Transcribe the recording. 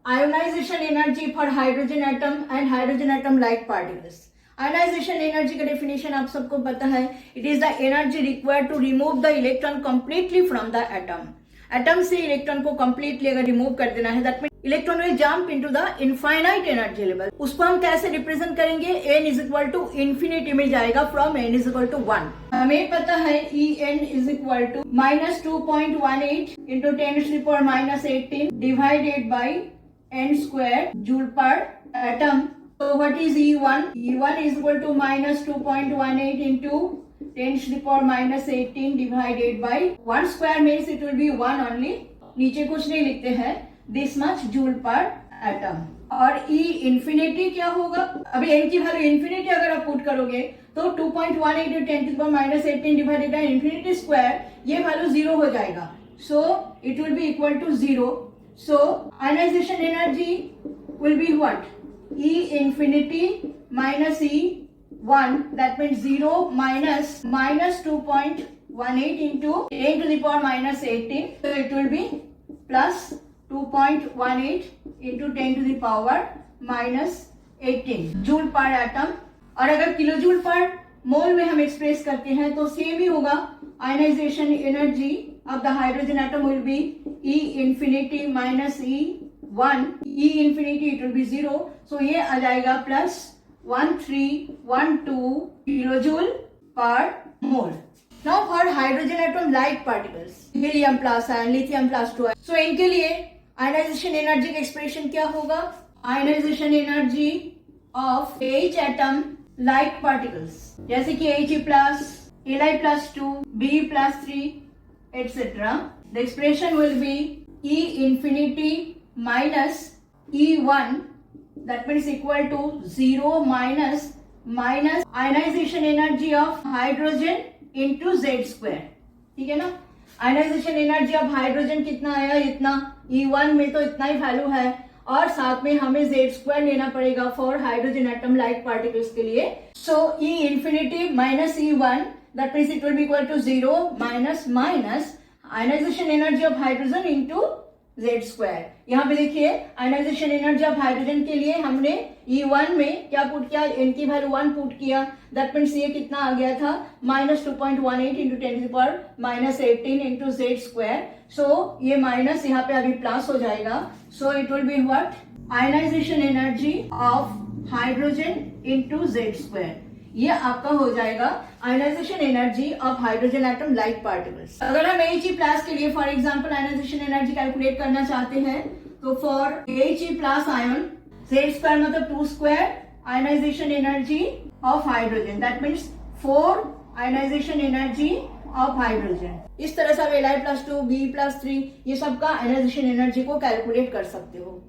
Ionisation energy for hydrogen atom and hydrogen atom like particles. Ionization energy का definition आप सबको पता है, it is the energy required to remove the electron completely from the atom. Atom से electron को completely अगर remove कर देना है, that mean electron will jump into the infinite energy level. उसको हम कैसे रिप्रेजेंट करेंगे, n is equal to infinity में जाएगा from n is equal to 1। हमें पता है En is equal to -2.18 into 10⁻⁻18 divided by n square joule per atom. So what is E1? E1 is equal to -2.18 into 10⁻⁻18 divided by 1 square means it will be 1 only. नीचे कुछ नहीं लिखते हैं, this much joule per atom. और E infinity क्या होगा? अभी n की वैल्यू इंफिनिटी अगर आप पुट करोगे तो 2.18 into 10⁻⁻18 divided by infinity square, ये वैल्यू 0 हो जाएगा। So it will be equal to 0. So ionization energy will be what? E infinity minus E1, that means 0 minus -2.18 into 10 to the power minus 18. So it will be plus 2.18 into 10 to the power minus 18 joule per atom. और अगर kilo joule पर मोल में हम express करते हैं तो same ही होगा। Ionization energy of the hydrogen atom will be E infinity minus E1, E infinity it will be 0, so ये आ जाएगा प्लस 1312 किलोजूल पर मोल। Now for hydrogen atom like particles, helium plus ion, lithium plus 2 ion, so इनके लिए ionization energy का expression क्या होगा? Ionization energy of H atom like particles, जैसे कि He plus, Li plus 2, B plus 3, etc. The expression will be E infinity minus E1, that means equal to 0 minus ionization energy of hydrogen into Z square। ठीक है ना? Ionization energy of hydrogen कितना आया? इतना। E1 में तो इतना ही value है और साथ में हमें Z स्क्वायर लेना पड़ेगा for hydrogen atom like particles के लिए। सो E infinity minus E1, that means it will be equal to 0 minus ionization energy of hydrogen into Z square. यहाँ पे देखिए आयनाइजेशन एनर्जी ऑफ हाइड्रोजन के लिए हमने E1 में क्या पुट किया? n की वैल्यू 1 पुट किया, दैट मीन्स ये कितना आ गया था? -2.18 into 10 to the power -18 into Z square. So ये माइनस यहाँ पे अभी प्लस हो जाएगा। So it will be what? Ionization energy of hydrogen into Z square. ये आपका हो जाएगा ionization energy of hydrogen atom like particles. अगर हम He प्लस के लिए for example ionization energy calculate करना चाहते हैं तो for He plus ion Z square मतलब 2 square ionization energy of hydrogen, that means 4 ionization energy of hydrogen. इस तरह से आप Li plus 2, B plus 3 ये सब का आयनाइजेशन एनर्जी को कैलकुलेट कर सकते हो।